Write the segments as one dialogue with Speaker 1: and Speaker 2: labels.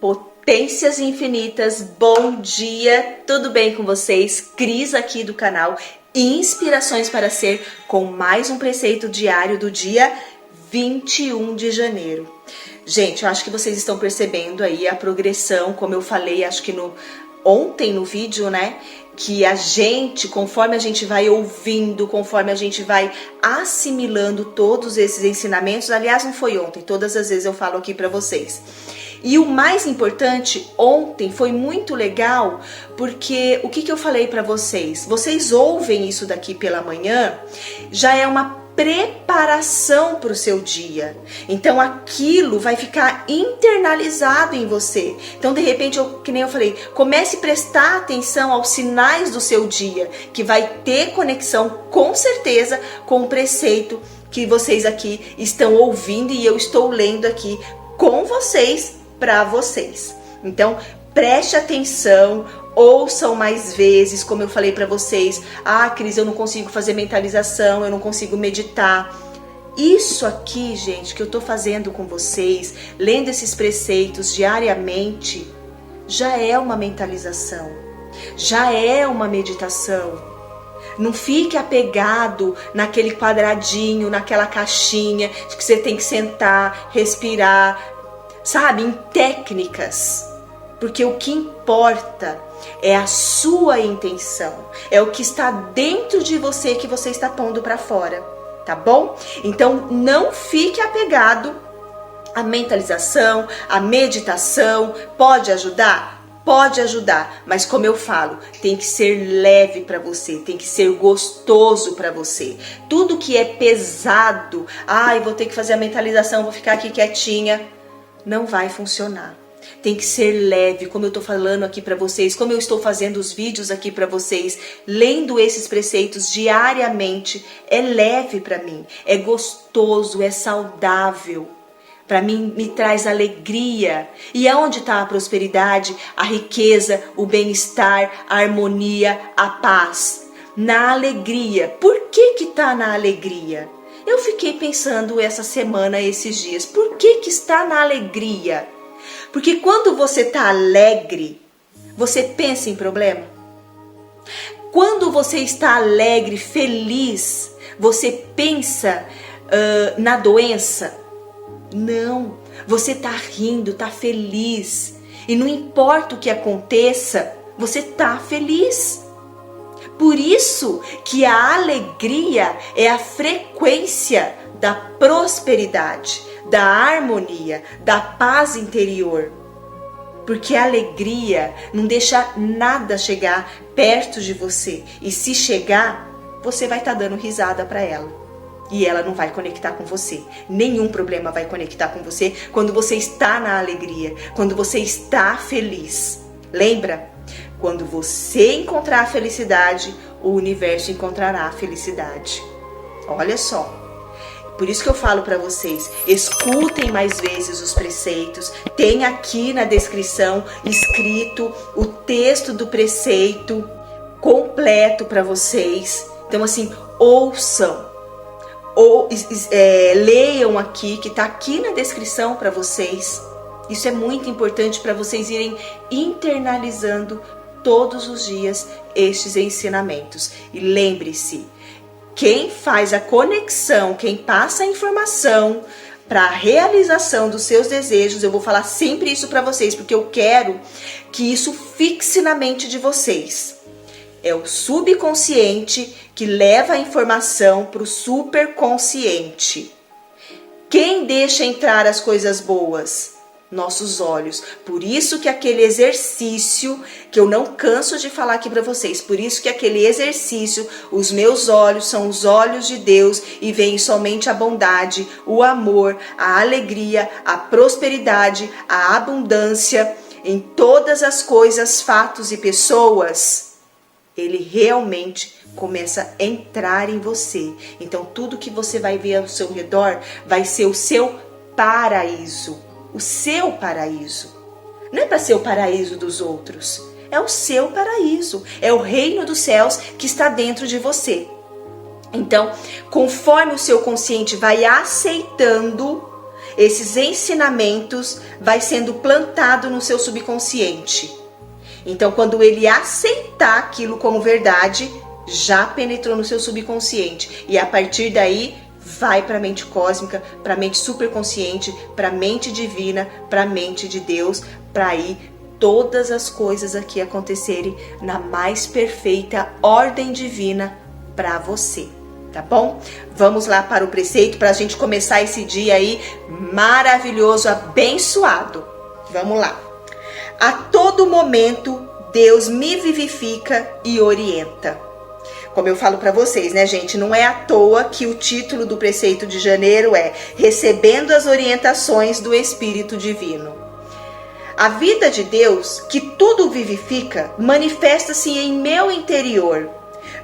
Speaker 1: Potências infinitas, bom dia, tudo bem com vocês? Cris aqui do canal Inspirações para Ser, com mais um preceito diário do dia 21 de janeiro. Gente, eu acho que vocês estão percebendo aí a progressão, como eu falei, acho que ontem no vídeo, né? Que a gente, conforme a gente vai ouvindo, conforme a gente vai assimilando todos esses ensinamentos, aliás, não foi ontem, todas as vezes eu falo aqui para vocês. E o mais importante, ontem foi muito legal, porque o que eu falei para vocês? Vocês ouvem isso daqui pela manhã, já é uma preparação para o seu dia. Então aquilo vai ficar internalizado em você. Então de repente, que nem eu falei, comece a prestar atenção aos sinais do seu dia, que vai ter conexão com certeza com o preceito que vocês aqui estão ouvindo e eu estou lendo aqui com vocês, para vocês. Então preste atenção, ouçam mais vezes, como eu falei para vocês. Ah, Cris, eu não consigo fazer mentalização, eu não consigo meditar. Isso aqui, gente, que eu tô fazendo com vocês, lendo esses preceitos diariamente, já é uma mentalização, já é uma meditação. Não fique apegado naquele quadradinho, naquela caixinha de que você tem que sentar, respirar, sabe, em técnicas. Porque o que importa é a sua intenção, é o que está dentro de você que você está pondo para fora, tá bom? Então não fique apegado à mentalização, à meditação. Pode ajudar? Pode ajudar, mas como eu falo, tem que ser leve para você, tem que ser gostoso para você. Tudo que é pesado, ai, vou ter que fazer a mentalização, vou ficar aqui quietinha, não vai funcionar. Tem que ser leve, como eu estou falando aqui para vocês, como eu estou fazendo os vídeos aqui para vocês, lendo esses preceitos diariamente. É leve para mim, é gostoso, é saudável. Para mim, me traz alegria. E aonde está a prosperidade, a riqueza, o bem-estar, a harmonia, a paz? Na alegria. Por que está na alegria? Eu fiquei pensando essa semana, esses dias, por que está na alegria? Porque quando você está alegre, você pensa em problema. Quando você está alegre, feliz, você pensa na doença. Não, você está rindo, está feliz. E não importa o que aconteça, você está feliz. Por isso que a alegria é a frequência da prosperidade, da harmonia, da paz interior. Porque a alegria não deixa nada chegar perto de você. E se chegar, você vai estar dando risada para ela. E ela não vai conectar com você. Nenhum problema vai conectar com você quando você está na alegria, quando você está feliz. Lembra? Quando você encontrar a felicidade, o universo encontrará a felicidade. Olha só. Por isso que eu falo para vocês, escutem mais vezes os preceitos. Tem aqui na descrição escrito o texto do preceito completo para vocês. Então assim, ouçam. Ou leiam aqui, que está aqui na descrição para vocês. Isso é muito importante para vocês irem internalizando todos os dias estes ensinamentos. E lembre-se, quem faz a conexão, quem passa a informação para a realização dos seus desejos, eu vou falar sempre isso para vocês, porque eu quero que isso fixe na mente de vocês. É o subconsciente que leva a informação para o superconsciente. Quem deixa entrar as coisas boas? Nossos olhos. Por isso que aquele exercício, que eu não canso de falar aqui para vocês, por isso que aquele exercício, os meus olhos são os olhos de Deus e vem somente a bondade, o amor, a alegria, a prosperidade, a abundância em todas as coisas, fatos e pessoas. Ele realmente começa a entrar em você. Então tudo que você vai ver ao seu redor vai ser o seu paraíso. O seu paraíso. Não é para ser o paraíso dos outros. É o seu paraíso. É o reino dos céus que está dentro de você. Então, conforme o seu consciente vai aceitando esses ensinamentos vai sendo plantado no seu subconsciente. Então, quando ele aceitar aquilo como verdade, já penetrou no seu subconsciente. E a partir daí, vai para a mente cósmica, para a mente superconsciente, para a mente divina, para a mente de Deus, para aí todas as coisas aqui acontecerem na mais perfeita ordem divina para você. Tá bom? Vamos lá para o preceito para a gente começar esse dia aí maravilhoso, abençoado. Vamos lá. A todo momento, Deus me vivifica e orienta. Como eu falo para vocês, né, gente? Não é à toa que o título do preceito de janeiro é Recebendo as Orientações do Espírito Divino. A vida de Deus, que tudo vivifica, manifesta-se em meu interior,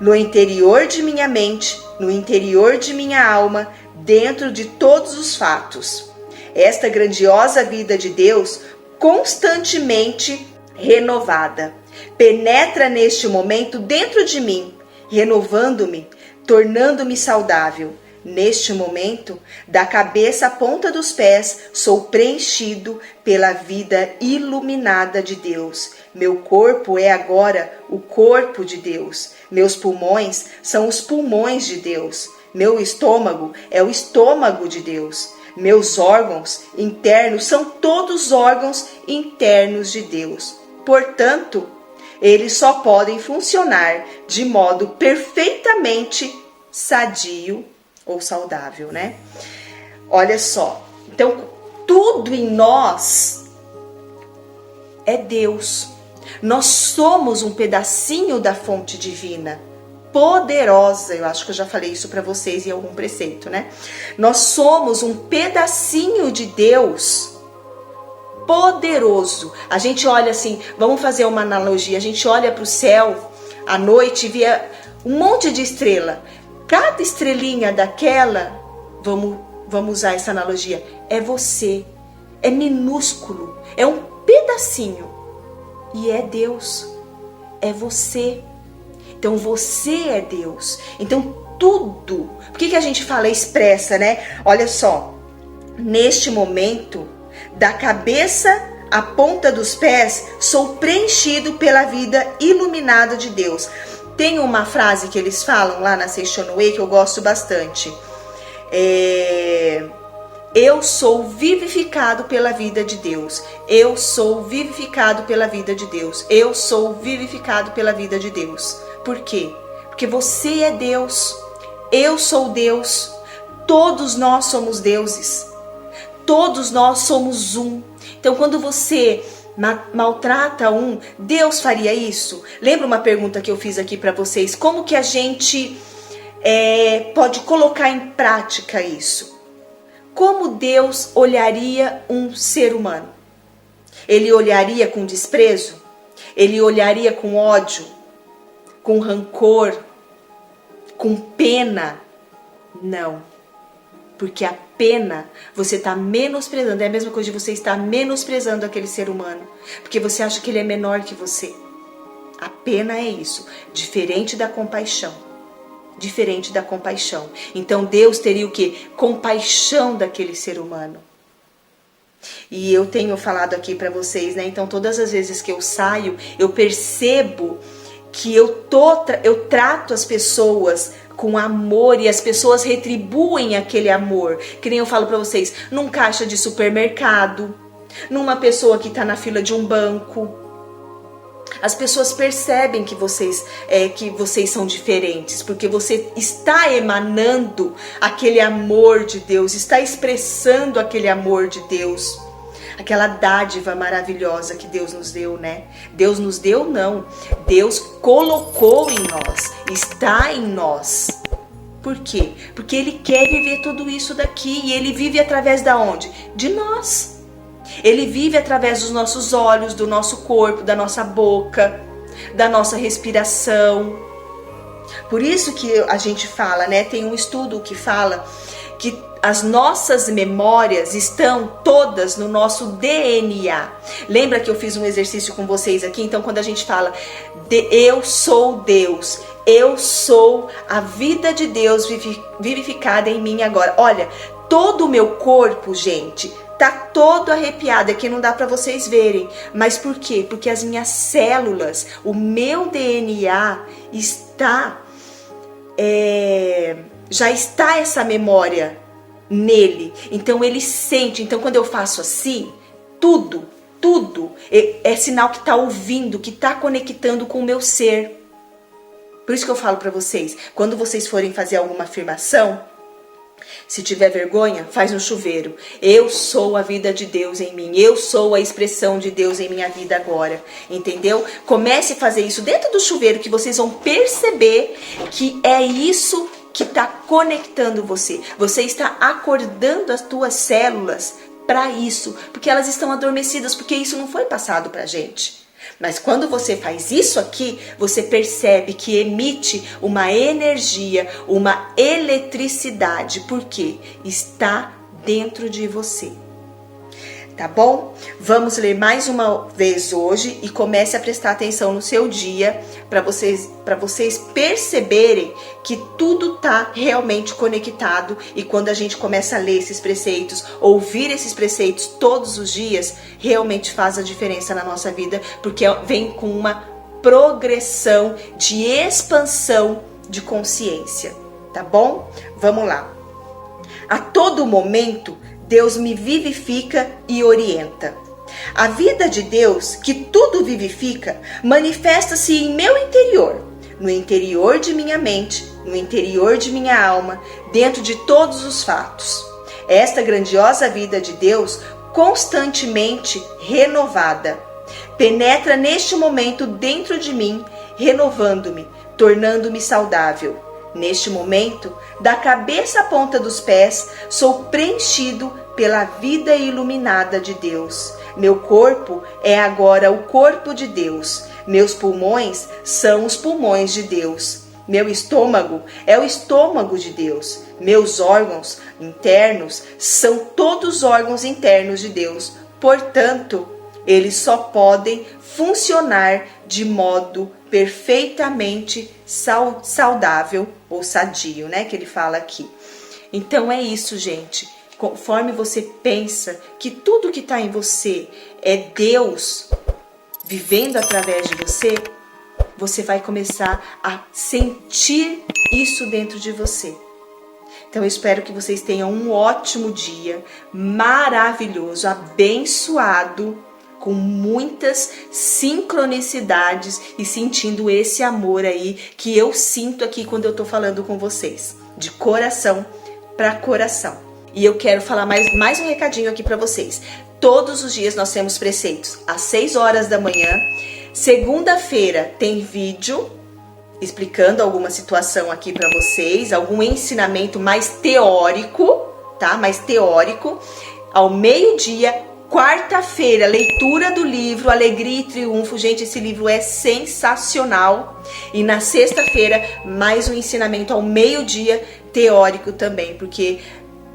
Speaker 1: no interior de minha mente, no interior de minha alma, dentro de todos os fatos. Esta grandiosa vida de Deus, constantemente renovada, penetra neste momento dentro de mim, renovando-me, tornando-me saudável. Neste momento, da cabeça à ponta dos pés, sou preenchido pela vida iluminada de Deus. Meu corpo é agora o corpo de Deus. Meus pulmões são os pulmões de Deus. Meu estômago é o estômago de Deus. Meus órgãos internos são todos órgãos internos de Deus. Portanto, eles só podem funcionar de modo perfeitamente sadio ou saudável, né? Olha só, então tudo em nós é Deus. Nós somos um pedacinho da fonte divina, poderosa. Eu acho que eu já falei isso para vocês em algum preceito, né? Nós somos um pedacinho de Deus poderoso. A gente olha assim, vamos fazer uma analogia, a gente olha para o céu à noite e vê um monte de estrela. Cada estrelinha daquela, vamos usar essa analogia, é você, é minúsculo, é um pedacinho e é Deus, é você. Então você é Deus. Então tudo, por que a gente fala expressa, né? Olha só, neste momento, da cabeça à ponta dos pés, sou preenchido pela vida iluminada de Deus. Tem uma frase que eles falam lá na Session Way que eu gosto bastante. Eu sou vivificado pela vida de Deus. Eu sou vivificado pela vida de Deus. Eu sou vivificado pela vida de Deus. Por quê? Porque você é Deus. Eu sou Deus. Todos nós somos deuses. Todos nós somos um. Então, quando você maltrata um, Deus faria isso? Lembra uma pergunta que eu fiz aqui para vocês? Como que a gente pode colocar em prática isso? Como Deus olharia um ser humano? Ele olharia com desprezo? Ele olharia com ódio? Com rancor? Com pena? Não. Porque a pena, você está menosprezando. É a mesma coisa de você estar menosprezando aquele ser humano. Porque você acha que ele é menor que você. A pena é isso. Diferente da compaixão. Diferente da compaixão. Então Deus teria o quê? Compaixão daquele ser humano. E eu tenho falado aqui para vocês, né? Então todas as vezes que eu saio, eu percebo que eu trato as pessoas com amor e as pessoas retribuem aquele amor. Que nem eu falo para vocês, num caixa de supermercado, numa pessoa que está na fila de um banco. As pessoas percebem que vocês são diferentes, porque você está emanando aquele amor de Deus, está expressando aquele amor de Deus. Aquela dádiva maravilhosa que Deus nos deu, né? Deus nos deu, não. Deus colocou em nós, está em nós. Por quê? Porque Ele quer viver tudo isso daqui. E Ele vive através da onde? De nós. Ele vive através dos nossos olhos, do nosso corpo, da nossa boca, da nossa respiração. Por isso que a gente fala, né? Tem um estudo que fala que as nossas memórias estão todas no nosso DNA. Lembra que eu fiz um exercício com vocês aqui? Então, quando a gente fala eu sou Deus, eu sou a vida de Deus vivificada em mim agora. Olha, todo o meu corpo, gente, tá todo arrepiado. Aqui não dá para vocês verem. Mas por quê? Porque as minhas células, o meu DNA está... já está essa memória nele. Então ele sente. Então quando eu faço assim, tudo é sinal que está ouvindo, que está conectando com o meu ser. Por isso que eu falo para vocês, quando vocês forem fazer alguma afirmação, se tiver vergonha, faz no chuveiro. Eu sou a vida de Deus em mim. Eu sou a expressão de Deus em minha vida agora. Entendeu? Comece a fazer isso dentro do chuveiro, que vocês vão perceber que é isso que está conectando você. Você está acordando as tuas células para isso, porque elas estão adormecidas, porque isso não foi passado pra gente. Mas quando você faz isso aqui, você percebe que emite uma energia, uma eletricidade, porque está dentro de você. Tá bom? Vamos ler mais uma vez hoje e comece a prestar atenção no seu dia para vocês perceberem que tudo tá realmente conectado. E quando a gente começa a ler esses preceitos, ouvir esses preceitos todos os dias, realmente faz a diferença na nossa vida, porque vem com uma progressão de expansão de consciência. Tá bom? Vamos lá. A todo momento, Deus me vivifica e orienta. A vida de Deus, que tudo vivifica, manifesta-se em meu interior, no interior de minha mente, no interior de minha alma, dentro de todos os fatos. Esta grandiosa vida de Deus, constantemente renovada, penetra neste momento dentro de mim, renovando-me, tornando-me saudável. Neste momento, da cabeça à ponta dos pés, sou preenchido pela vida iluminada de Deus. Meu corpo é agora o corpo de Deus. Meus pulmões são os pulmões de Deus. Meu estômago é o estômago de Deus. Meus órgãos internos são todos órgãos internos de Deus. Portanto, eles só podem funcionar de modo perfeitamente saudável ou sadio, né? Que ele fala aqui. Então é isso, gente. Conforme você pensa que tudo que está em você é Deus vivendo através de você, você vai começar a sentir isso dentro de você. Então eu espero que vocês tenham um ótimo dia, maravilhoso, abençoado, com muitas sincronicidades e sentindo esse amor aí que eu sinto aqui quando eu tô falando com vocês, de coração para coração. E eu quero falar mais um recadinho aqui para vocês. Todos os dias nós temos preceitos às 6 horas da manhã. Segunda-feira tem vídeo explicando alguma situação aqui para vocês, algum ensinamento mais teórico, tá? Mais teórico. Ao meio-dia, quarta-feira, leitura do livro Alegria e Triunfo. Gente, esse livro é sensacional. E na sexta-feira, mais um ensinamento ao meio-dia, teórico também, porque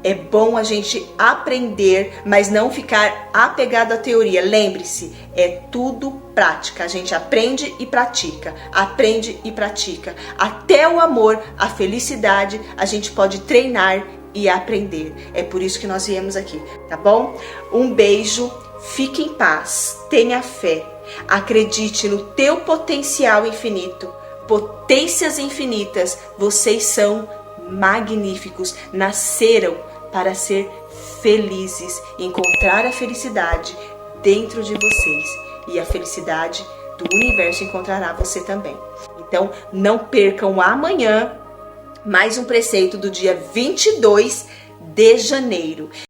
Speaker 1: é bom a gente aprender, mas não ficar apegado à teoria. Lembre-se, é tudo prática. A gente aprende e pratica, aprende e pratica. Até o amor, a felicidade, a gente pode treinar e aprender. É por isso que nós viemos aqui, tá bom? Um beijo, fique em paz, tenha fé, acredite no teu potencial infinito, potências infinitas. Vocês são magníficos, nasceram para ser felizes, encontrar a felicidade dentro de vocês, e a felicidade do universo encontrará você também. Então não percam amanhã mais um preceito do dia 22 de janeiro.